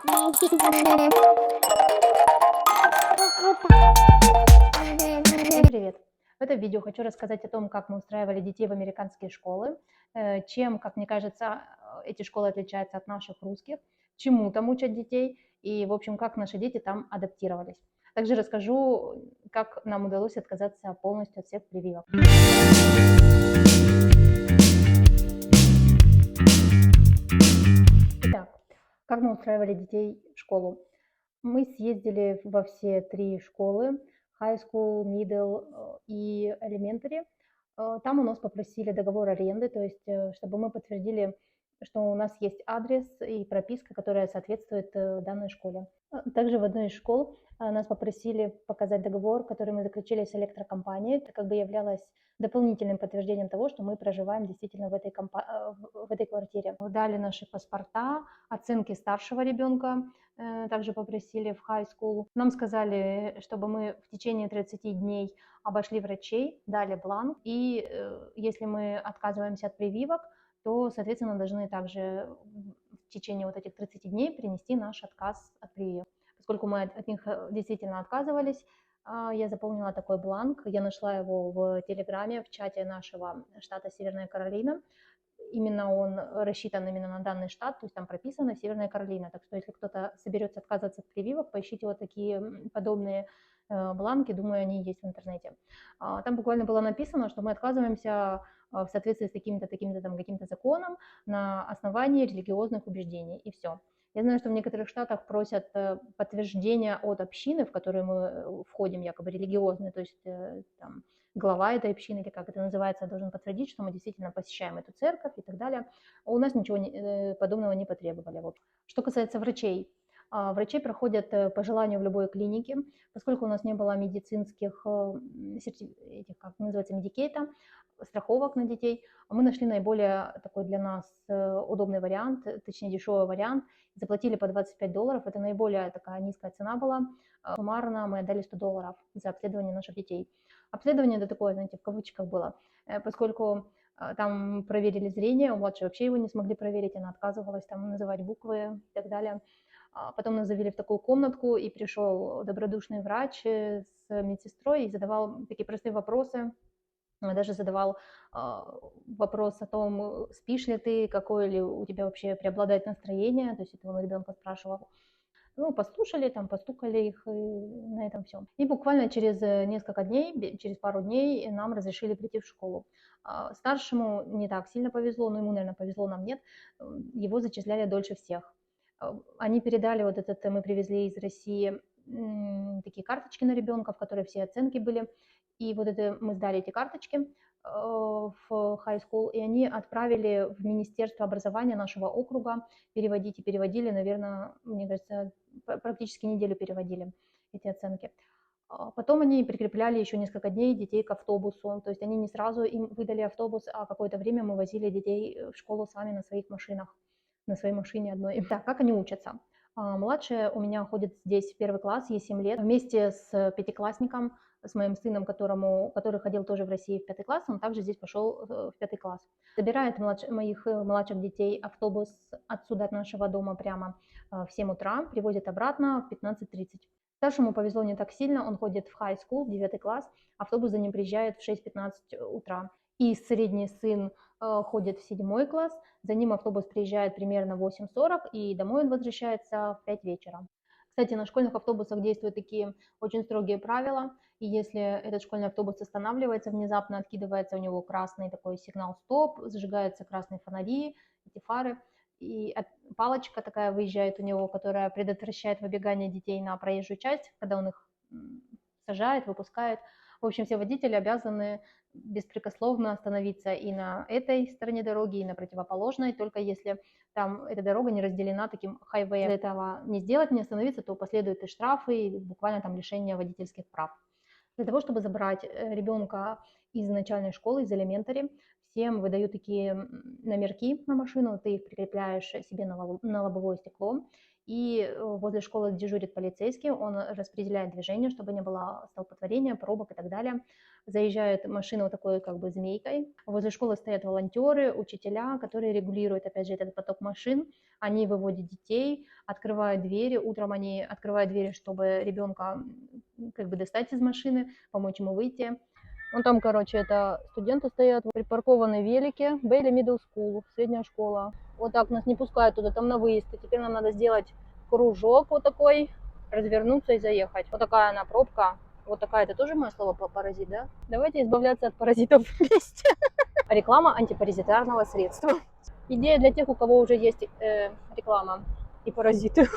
Всем привет! В этом видео хочу рассказать о том, как мы устраивали детей в американские школы, чем, как мне кажется, эти школы отличаются от наших русских, чему там учат детей и, в общем, как наши дети там адаптировались. Также расскажу, как нам удалось отказаться полностью от всех прививок. Итак, как мы устраивали детей в школу? Мы съездили во все 3 школы: high school, middle и elementary. Там у нас попросили договор аренды, то есть, чтобы мы подтвердили, что у нас есть адрес и прописка, которая соответствует данной школе. Также в одной из школ нас попросили показать договор, который мы заключили с электрокомпанией. Это как бы являлось дополнительным подтверждением того, что мы проживаем действительно в этой квартире. Дали наши паспорта, оценки старшего ребенка, также попросили в high school. Нам сказали, чтобы мы в течение 30 дней обошли врачей, дали бланк, и если мы отказываемся от прививок, то, соответственно, должны также в течение вот этих 30 дней принести наш отказ от прививок. Поскольку мы от них действительно отказывались, я заполнила такой бланк, я нашла его в Телеграме, в чате нашего штата Северная Каролина. Именно он рассчитан именно на данный штат, то есть там прописано Северная Каролина. Так что если кто-то соберется отказываться от прививок, поищите вот такие подобные бланки, думаю, они есть в интернете. Там буквально было написано, что мы отказываемся в соответствии с таким-то там каким-то законом на основании религиозных убеждений, и все. Я знаю, что в некоторых штатах просят подтверждения от общины, в которую мы входим, якобы религиозные, то есть там глава этой общины, или как это называется, должен подтвердить, что мы действительно посещаем эту церковь и так далее. У нас ничего подобного не потребовали. Вот. Что касается врачей. Врачи проходят по желанию в любой клинике, поскольку у нас не было медицинских, этих, как называется, медикейта, страховок на детей. Мы нашли наиболее такой для нас удобный вариант, точнее дешевый вариант. Заплатили по $25, это наиболее такая низкая цена была. Суммарно мы отдали $100 за обследование наших детей. Обследование это такое, знаете, в кавычках было, поскольку там проверили зрение, у младшей вообще его не смогли проверить, она отказывалась там называть буквы и так далее. Потом нас завели в такую комнатку, и пришел добродушный врач с медсестрой и задавал такие простые вопросы. Даже задавал вопрос о том, спишь ли ты, какое ли у тебя вообще преобладает настроение, то есть это он ребенка спрашивал. Ну, послушали, там, постукали их, и на этом все. И буквально через несколько дней, через пару дней нам разрешили прийти в школу. Старшему не так сильно повезло, но ему, наверное, повезло, нам нет. Его зачисляли дольше всех. Они передали вот этот, мы привезли из России такие карточки на ребенка, в которой все оценки были. И вот это мы сдали эти карточки в high school, и они отправили в Министерство образования нашего округа переводить, и переводили, наверное, мне кажется, практически неделю переводили эти оценки. Потом они прикрепляли еще несколько дней детей к автобусу, то есть они не сразу им выдали автобус, а какое-то время мы возили детей в школу сами на своих машинах, на своей машине одной. Так, как они учатся? Младшая у меня ходит здесь в 1 класс, ей 7 лет, вместе с пятиклассником, с моим сыном, который ходил тоже в России в 5 класс, он также здесь пошел в 5 класс. Забирает моих младших детей автобус отсюда, от нашего дома, прямо в 7 утра, привозит обратно в 15:30. Старшему повезло не так сильно, он ходит в high school, в 9 класс, автобус за ним приезжает в 6:15 утра. И средний сын ходит в 7 класс, за ним автобус приезжает примерно в 8:40, и домой он возвращается в 5 вечера. Кстати, на школьных автобусах действуют такие очень строгие правила, и если этот школьный автобус останавливается, внезапно откидывается у него красный такой сигнал «стоп», зажигаются красные фонари, эти фары, и палочка такая выезжает у него, которая предотвращает выбегание детей на проезжую часть, когда он их сажает, выпускает. В общем, все водители обязаны беспрекословно остановиться и на этой стороне дороги, и на противоположной, только если там эта дорога не разделена таким хайвеем. Если этого не сделать, не остановиться, то последуют и штрафы, и буквально там лишение водительских прав. Для того, чтобы забрать ребенка из начальной школы, из элементари, всем выдают такие номерки на машину, ты их прикрепляешь себе на лобовое стекло, и возле школы дежурит полицейский, он распределяет движение, чтобы не было столпотворения, пробок и так далее. Заезжает машина вот такой как бы змейкой. Возле школы стоят волонтеры, учителя, которые регулируют, опять же, этот поток машин. Они выводят детей, открывают двери. Утром они открывают двери, чтобы ребенка как бы достать из машины, помочь ему выйти. Вон там, короче, это студенты стоят, припаркованы велики. Бейли Middle School, средняя школа. Вот так нас не пускают туда, там на выезд. И теперь нам надо сделать кружок вот такой, развернуться и заехать. Вот такая она пробка. Вот такая, это тоже мое слово паразит, да? Давайте избавляться от паразитов вместе. Реклама антипаразитарного средства. Идея для тех, у кого уже есть реклама и паразиты.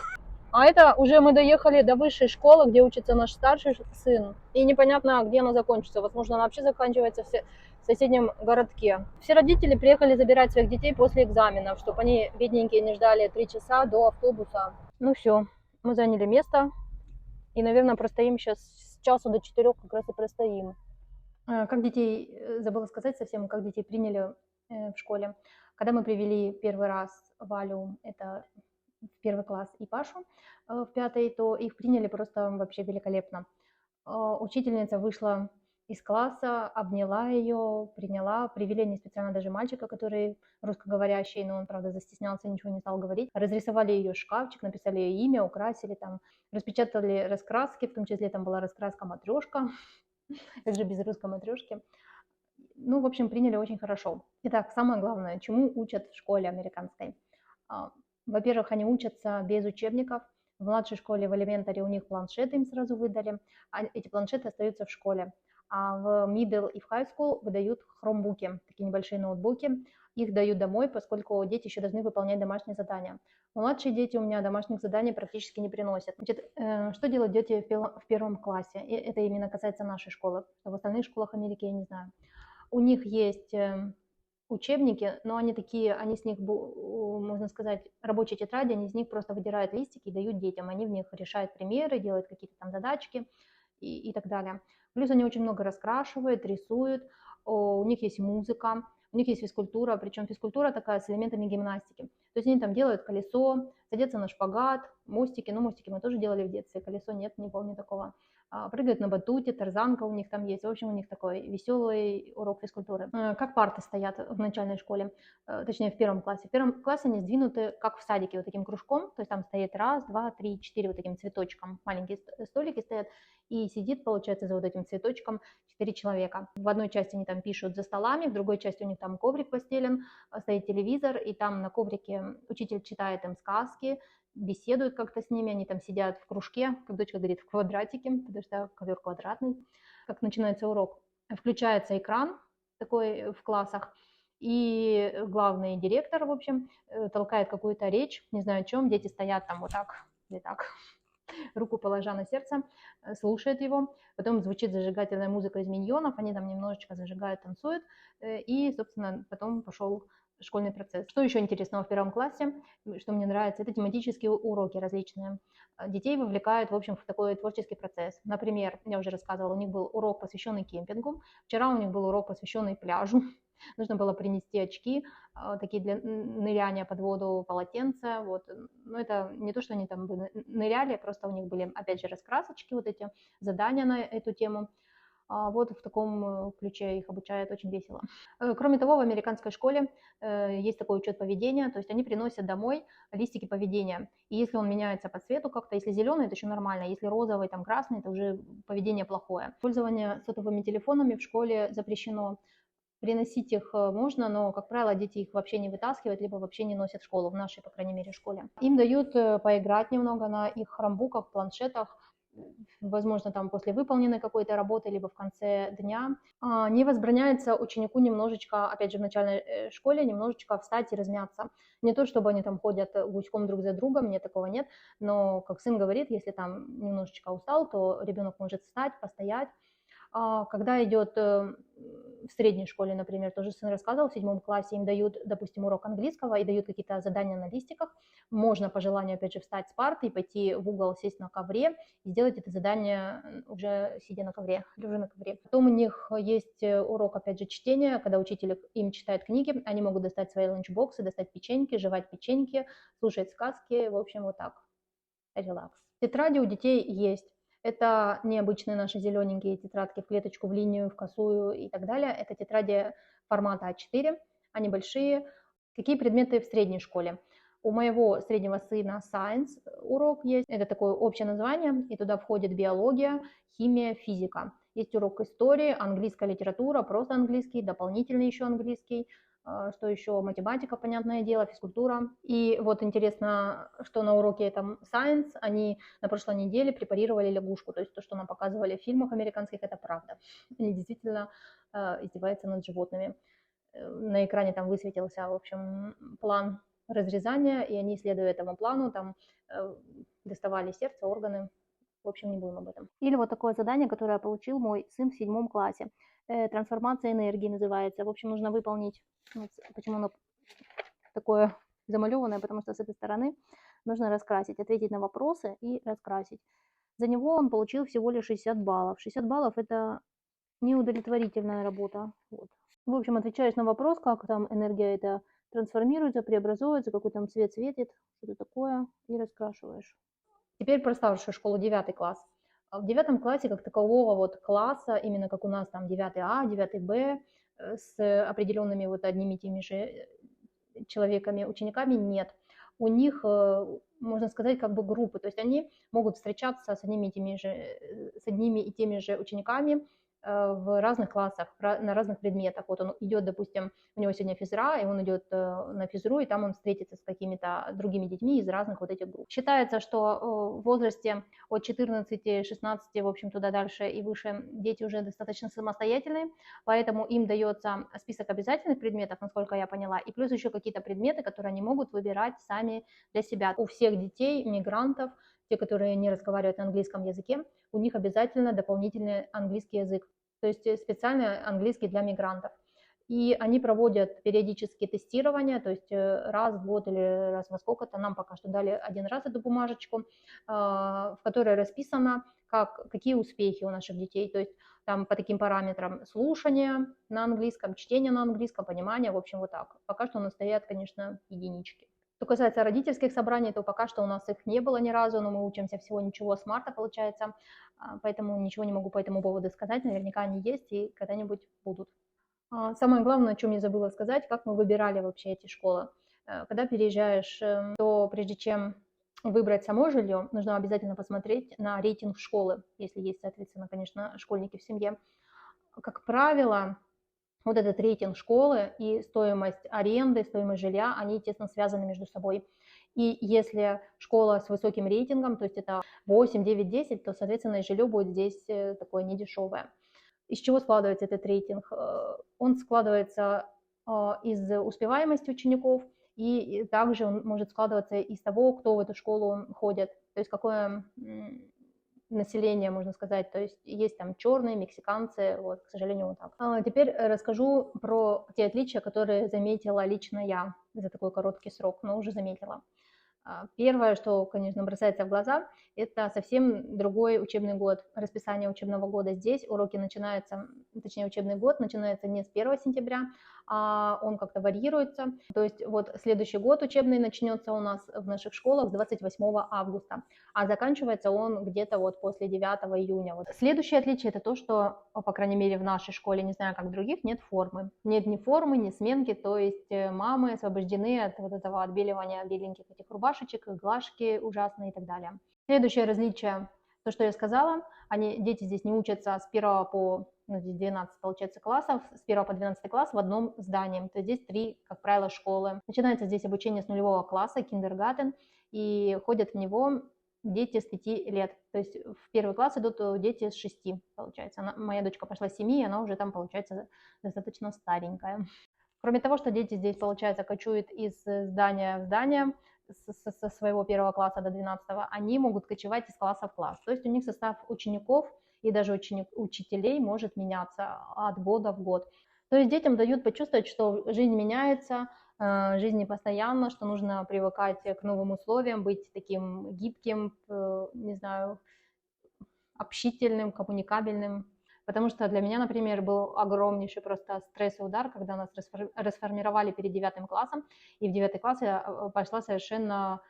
А это уже мы доехали до высшей школы, где учится наш старший сын. И непонятно, где она закончится. Возможно, она вообще заканчивается в соседнем городке. Все родители приехали забирать своих детей после экзаменов, чтобы они, бедненькие, не ждали 3 часа до автобуса. Ну все, мы заняли место. И, наверное, простоим сейчас с часу до 4 как раз и простоим. Как детей, забыла сказать совсем, как детей приняли в школе. Когда мы привели первый раз Валю, это в первый класс, и Пашу в пятый, то их приняли просто вообще великолепно. Учительница вышла из класса, обняла ее, приняла, привели не специально даже мальчика, который русскоговорящий, но он, правда, застеснялся, ничего не стал говорить. Разрисовали ее шкафчик, написали ее имя, украсили там, распечатали раскраски, в том числе там была раскраска матрешка, как же без русской матрешки. Ну, в общем, приняли очень хорошо. Итак, самое главное, чему учат в школе американской. Во-первых, они учатся без учебников. В младшей школе, в элементаре, у них планшеты им сразу выдали, а эти планшеты остаются в школе. А в middle и в high school выдают хромбуки, такие небольшие ноутбуки. Их дают домой, поскольку дети еще должны выполнять домашние задания. Младшие дети у меня домашних заданий практически не приносят. Значит, что делают дети в первом классе? И это именно касается нашей школы. В остальных школах Америки я не знаю. У них есть учебники, но они такие, они с них, можно сказать, рабочие тетради, они из них просто выдирают листики и дают детям. Они в них решают примеры, делают какие-то там задачки и так далее. Плюс они очень много раскрашивают, рисуют, у них есть музыка, у них есть физкультура, причем физкультура такая с элементами гимнастики. То есть они там делают колесо, садятся на шпагат, мостики, ну мостики мы тоже делали в детстве, колесо нет, не помню такого. Прыгают на батуте, тарзанка у них там есть. В общем, у них такой веселый урок физкультуры. Как парты стоят в начальной школе, точнее в первом классе. В первом классе они сдвинуты, как в садике, вот таким кружком. То есть там стоит раз, два, три, четыре вот таким цветочком. Маленькие столики стоят. И сидит, получается, за вот этим цветочком 4 человека. В одной части они там пишут за столами, в другой части у них там коврик постелен, стоит телевизор, и там на коврике учитель читает им сказки, беседуют как-то с ними, они там сидят в кружке, как дочка говорит, в квадратике, потому что ковер квадратный. Как начинается урок, включается экран такой в классах, и главный директор, в общем, толкает какую-то речь, не знаю о чем, дети стоят там вот так, или так, руку положа на сердце, слушает его, потом звучит зажигательная музыка из «Миньонов», они там немножечко зажигают, танцуют, и, собственно, потом пошел школьный процесс. Что еще интересного в первом классе, что мне нравится, это тематические уроки различные. Детей вовлекают, в общем, в такой творческий процесс. Например, я уже рассказывала, у них был урок, посвященный кемпингу, вчера у них был урок, посвященный пляжу. Нужно было принести очки, такие для ныряния под воду, полотенца. Вот. Но это не то, что они там ныряли, просто у них были, опять же, раскрасочки, вот эти задания на эту тему. Вот в таком ключе их обучают, очень весело. Кроме того, в американской школе есть такой учет поведения, то есть они приносят домой листики поведения. И если он меняется по цвету как-то, если зеленый, это еще нормально, если розовый, там красный, это уже поведение плохое. Пользование сотовыми телефонами в школе запрещено. Приносить их можно, но, как правило, дети их вообще не вытаскивают, либо вообще не носят в школу, в нашей, по крайней мере, школе. Им дают поиграть немного на их хромбуках, планшетах, возможно, там после выполненной какой-то работы, либо в конце дня. Не возбраняется ученику немножечко, опять же, в начальной школе, немножечко встать и размяться. Не то, чтобы они там ходят гуськом друг за другом, нет, такого нет, но, как сын говорит, если там немножечко устал, то ребенок может встать, постоять. Когда идет в средней школе, например, тоже сын рассказывал, в 7 классе им дают, допустим, урок английского и дают какие-то задания на листиках. Можно по желанию, опять же, встать с парты и пойти в угол, сесть на ковре и сделать это задание уже сидя на ковре, лежа на ковре. Потом у них есть урок, опять же, чтения, когда учитель им читает книги, они могут достать свои ланчбоксы, достать печеньки, жевать печеньки, слушать сказки, в общем, вот так. Relax. Тетради у детей есть. Это необычные наши зелененькие тетрадки в клеточку, в линию, в косую и так далее. Это тетради формата А4, они большие. Какие предметы в средней школе? У моего среднего сына Science урок есть, это такое общее название, и туда входит биология, химия, физика. Есть урок истории, английская литература, просто английский, дополнительный еще английский, что еще, математика, понятное дело, физкультура. И вот интересно, что на уроке этом Science они на прошлой неделе препарировали лягушку, то есть то, что нам показывали в фильмах американских, это правда. Они действительно издеваются над животными. На экране там высветился, в общем, план разрезания, и они, следуя этому плану, там доставали сердце, органы. В общем, не будем об этом. Или вот такое задание, которое получил мой сын в 7 классе. Трансформация энергии называется. В общем, нужно выполнить, вот почему оно такое замалеванное, потому что с этой стороны нужно раскрасить, ответить на вопросы и раскрасить. За него он получил всего лишь 60 баллов. 60 баллов – это неудовлетворительная работа. Вот. В общем, отвечаешь на вопрос, как там энергия это трансформируется, преобразуется, какой там цвет светит, что-то такое, и раскрашиваешь. Теперь про старшую школу, 9 класс. В 9 классе как такового вот класса, именно как у нас там 9 А, 9 Б, с определенными вот одними и теми же человеками, учениками нет. У них, можно сказать, как бы группы, то есть они могут встречаться с одними и теми же учениками в разных классах, на разных предметах. Вот он идет, допустим, у него сегодня физра, и он идет на физру, и там он встретится с какими-то другими детьми из разных вот этих групп. Считается, что в возрасте от 14-16, в общем, туда дальше и выше, дети уже достаточно самостоятельные, поэтому им дается список обязательных предметов, насколько я поняла, и плюс еще какие-то предметы, которые они могут выбирать сами для себя. У всех детей, мигрантов, те, которые не разговаривают на английском языке, у них обязательно дополнительный английский язык, то есть специальный английский для мигрантов. И они проводят периодические тестирования, то есть раз в год или раз во сколько-то, нам пока что дали один раз эту бумажечку, в которой расписано, какие успехи у наших детей, то есть там по таким параметрам слушание на английском, чтение на английском, понимание, в общем, вот так. Пока что у нас стоят, конечно, единички. Что касается родительских собраний, то пока что у нас их не было ни разу, но мы учимся всего ничего с марта, получается, поэтому ничего не могу по этому поводу сказать, наверняка они есть и когда-нибудь будут. Самое главное, о чем я забыла сказать, как мы выбирали вообще эти школы. Когда переезжаешь, то прежде чем выбрать само жилье, нужно обязательно посмотреть на рейтинг школы, если есть, соответственно, конечно, школьники в семье. Как правило, вот этот рейтинг школы и стоимость аренды, стоимость жилья, они тесно связаны между собой. И если школа с высоким рейтингом, то есть это 8, 9, 10, то, соответственно, и жилье будет здесь такое недешевое. Из чего складывается этот рейтинг? Он складывается из успеваемости учеников, и также он может складываться из того, кто в эту школу ходит, то есть какое население, можно сказать, то есть есть там черные, мексиканцы, вот, к сожалению, вот так. Теперь расскажу про те отличия, которые заметила лично я за такой короткий срок, но уже заметила. Первое, что, конечно, бросается в глаза, это совсем другой учебный год, расписание учебного года. Здесь уроки начинаются, точнее, учебный год начинается не с 1 сентября, а он как-то варьируется. То есть вот следующий год учебный начнется у нас в наших школах с 28 августа, а заканчивается он где-то вот после 9 июня. Вот. Следующее отличие – это то, что, по крайней мере, в нашей школе, не знаю, как в других, нет формы. Нет ни формы, ни сменки, то есть мамы освобождены от вот этого отбеливания беленьких этих рубашечек, глажки ужасные и так далее. Следующее различие, то, что я сказала, дети здесь не учатся с 1 по 12, получается, классов, с 1 по 12 класс в одном здании. То есть здесь 3, как правило, школы. Начинается здесь обучение с 0 класса, киндергартен, и ходят в него дети с 5 лет. То есть в 1 класс идут дети с 6, получается. Моя дочка пошла с 7, и она уже там, получается, достаточно старенькая. Кроме того, что дети здесь, получается, кочуют из здания в здание, со своего 1 класса до 12, они могут кочевать из класса в класс. То есть у них состав учеников и даже учителей может меняться от года в год. То есть детям дают почувствовать, что жизнь меняется, жизнь не постоянна, что нужно привыкать к новым условиям, быть таким гибким, не знаю, общительным, коммуникабельным. Потому что для меня, например, был огромнейший просто стресс и удар, когда нас расформировали перед 9 классом, и в 9 класс я пошла совершенно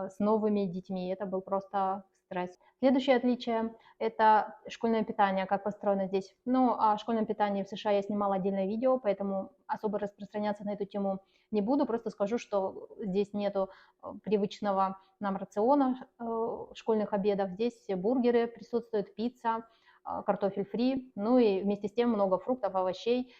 с новыми детьми. Это был просто стресс. Следующее отличие – это школьное питание, как построено здесь. Ну, о школьном питании в США я снимала отдельное видео, поэтому особо распространяться на эту тему не буду, просто скажу, что здесь нету привычного нам рациона школьных обедов. Здесь бургеры присутствуют, пицца, картофель фри, ну и вместе с тем много фруктов, овощей,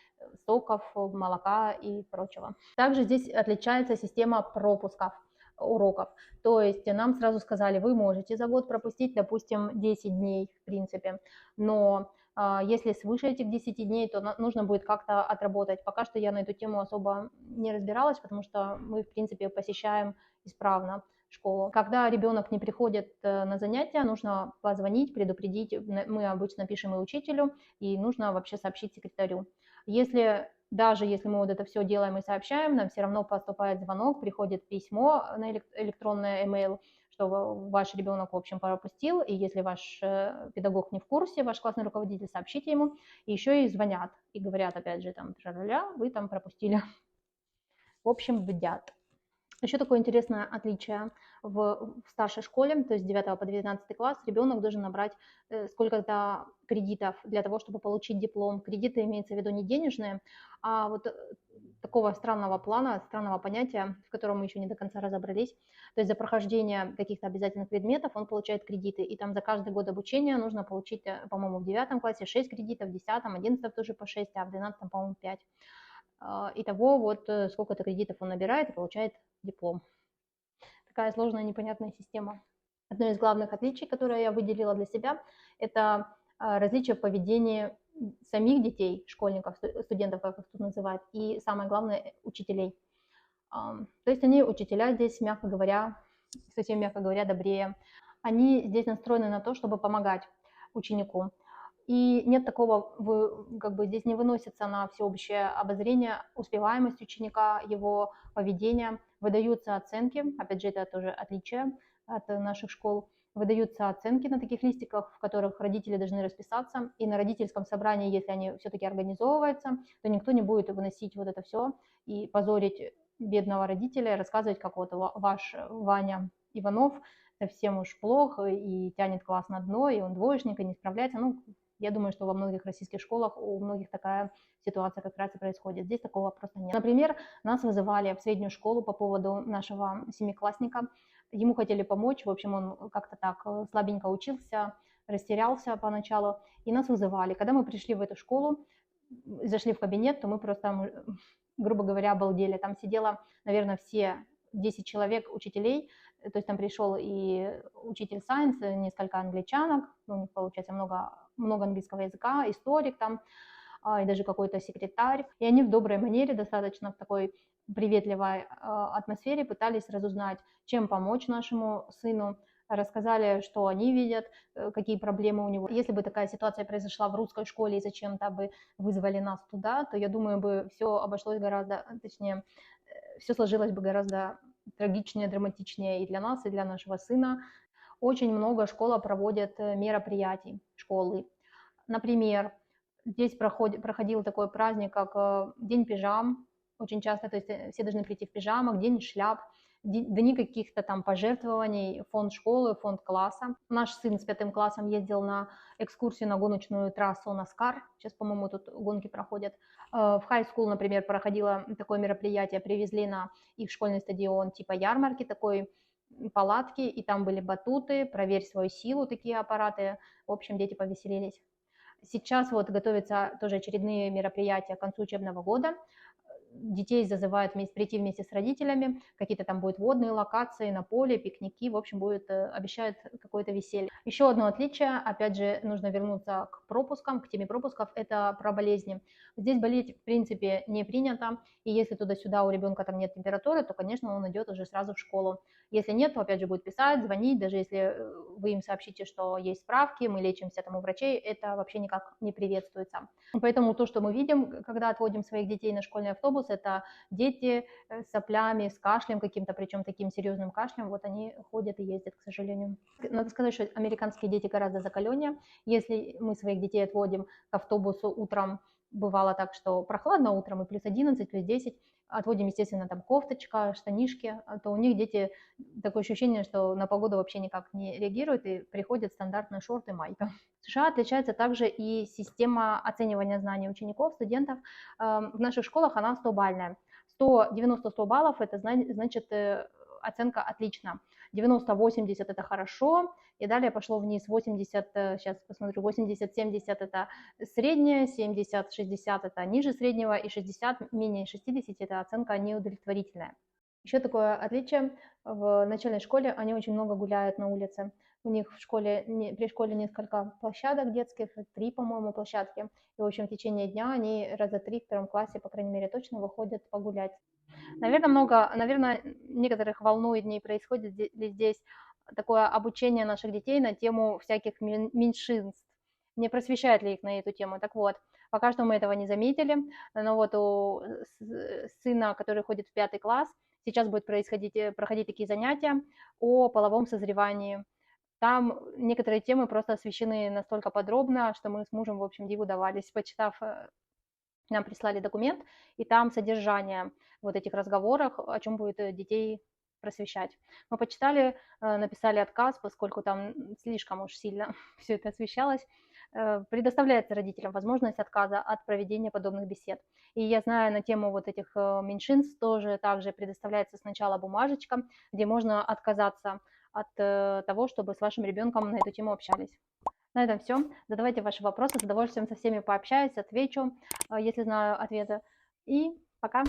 соков, молока и прочего. Также здесь отличается система пропусков уроков. То есть нам сразу сказали, вы можете за год пропустить, допустим, 10 дней, в принципе, но если свыше этих 10 дней, то нужно будет как-то отработать. Пока что я на эту тему особо не разбиралась, потому что мы, в принципе, посещаем исправно школу. Когда ребенок не приходит на занятия, нужно позвонить, предупредить. Мы обычно пишем и учителю, и нужно вообще сообщить секретарю. Даже если мы вот это все делаем и сообщаем, нам все равно поступает звонок, приходит письмо на электронное email, что ваш ребенок, в общем, пропустил, и если ваш педагог не в курсе, ваш классный руководитель, сообщите ему, и еще и звонят, и говорят, опять же, там, вы там пропустили. В общем, бдят. Еще такое интересное отличие в старшей школе, то есть с 9 по 19 класс, ребенок должен набрать сколько-то кредитов для того, чтобы получить диплом. Кредиты имеется в виду не денежные, а вот такого странного плана, странного понятия, в котором мы еще не до конца разобрались. То есть за прохождение каких-то обязательных предметов он получает кредиты, и там за каждый год обучения нужно получить, по-моему, в 9 классе 6 кредитов, в 10, 11 тоже по 6, а в 12, по-моему, 5. Итого вот сколько-то кредитов он набирает и получает диплом. Такая сложная, непонятная система. Одно из главных отличий, которое я выделила для себя, это различие в поведении самих детей, школьников, студентов, как их тут называют, и самое главное, учителей. То есть они, учителя здесь, мягко говоря, совсем мягко говоря, добрее. Они здесь настроены на то, чтобы помогать ученику. И нет такого, как бы здесь не выносится на всеобщее обозрение успеваемость ученика, его поведение, выдаются оценки, опять же, это тоже отличие от наших школ, выдаются оценки на таких листиках, в которых родители должны расписаться, и на родительском собрании, если они все-таки организовываются, то никто не будет выносить вот это все и позорить бедного родителя, рассказывать, как вот ваш Ваня Иванов совсем уж плохо и тянет класс на дно, и он двоечник, и не справляется. Ну, я думаю, что во многих российских школах у многих такая ситуация как раз и происходит. Здесь такого просто нет. Например, нас вызывали в среднюю школу по поводу нашего семиклассника. Ему хотели помочь, в общем, он как-то так слабенько учился, растерялся поначалу, и нас вызывали. Когда мы пришли в эту школу, зашли в кабинет, то мы просто, грубо говоря, обалдели. Там сидело, наверное, все 10 человек учителей, то есть там пришел и учитель science, несколько англичанок, у них, получается, много английского языка, историк там, и даже какой-то секретарь. И они в доброй манере, достаточно в такой приветливой атмосфере пытались разузнать, чем помочь нашему сыну, рассказали, что они видят, какие проблемы у него. Если бы такая ситуация произошла в русской школе и зачем-то бы вызвали нас туда, то, я думаю, бы все обошлось гораздо, точнее, все сложилось бы гораздо трагичнее, драматичнее и для нас, и для нашего сына. Очень много школа проводит мероприятий, школы. Например, здесь проходил такой праздник, как День пижам, очень часто, то есть все должны прийти в пижамах, День шляп, дни каких-то там пожертвований, фонд школы, фонд класса. Наш сын с 5 классом ездил на экскурсию на гоночную трассу Наскар, сейчас, по-моему, тут гонки проходят. В high school, например, проходило такое мероприятие, привезли на их школьный стадион типа ярмарки, такой палатки, и там были батуты, проверь свою силу, такие аппараты. В общем, дети повеселились. Сейчас вот готовятся тоже очередные мероприятия к концу учебного года. Детей зазывают прийти вместе с родителями, какие-то там будут водные локации на поле, пикники, в общем, обещают какое-то веселье. Еще одно отличие, опять же, нужно вернуться к пропускам, к теме пропусков, это про болезни. Здесь болеть, в принципе, не принято, и если туда-сюда у ребенка там нет температуры, то, конечно, он идет уже сразу в школу. Если нет, то, опять же, будет писать, звонить, даже если вы им сообщите, что есть справки, мы лечимся там у врачей, это вообще никак не приветствуется. Поэтому то, что мы видим, когда отводим своих детей на школьный автобус, это дети с соплями, с кашлем каким-то, причем таким серьезным кашлем, вот они ходят и ездят, к сожалению. Надо сказать, что американские дети гораздо закаленнее. Если мы своих детей отводим к автобусу утром бывало так, что прохладно утром, и плюс 11, плюс 10, отводим, естественно, там кофточка, штанишки, то у них дети, такое ощущение, что на погоду вообще никак не реагируют, и приходят стандартные шорты, майка. В США отличается также и система оценивания знаний учеников, студентов. В наших школах она 100-бальная. 190-100 баллов – это значит оценка «отлично». 90-80 – это хорошо, и далее пошло вниз 80, сейчас посмотрю, 80-70 – это среднее, 70-60 – это ниже среднего, и 60 – менее 60 – это оценка неудовлетворительная. Еще такое отличие, в начальной школе они очень много гуляют на улице. У них в школе, при школе несколько площадок детских, 3, по-моему, площадки. И, в общем, в течение дня они раза 3 в 1 классе, по крайней мере, точно выходят погулять. Наверное, некоторых волнует, не происходит ли здесь такое обучение наших детей на тему всяких меньшинств, не просвещает ли их на эту тему. Так вот, пока что мы этого не заметили, но вот у сына, который ходит в 5 класс, сейчас будут проходить такие занятия о половом созревании. Там некоторые темы просто освещены настолько подробно, что мы с мужем, в общем, диву давались, почитав, нам прислали документ, и там содержание вот этих разговоров, о чем будет детей просвещать. Мы почитали, написали отказ, поскольку там слишком уж сильно все это освещалось. Предоставляется родителям возможность отказа от проведения подобных бесед. И я знаю, на тему вот этих меньшинств тоже также предоставляется сначала бумажечка, где можно отказаться от того, чтобы с вашим ребенком на эту тему общались. На этом все. Задавайте ваши вопросы, с удовольствием со всеми пообщаюсь, отвечу, если знаю ответы. И пока!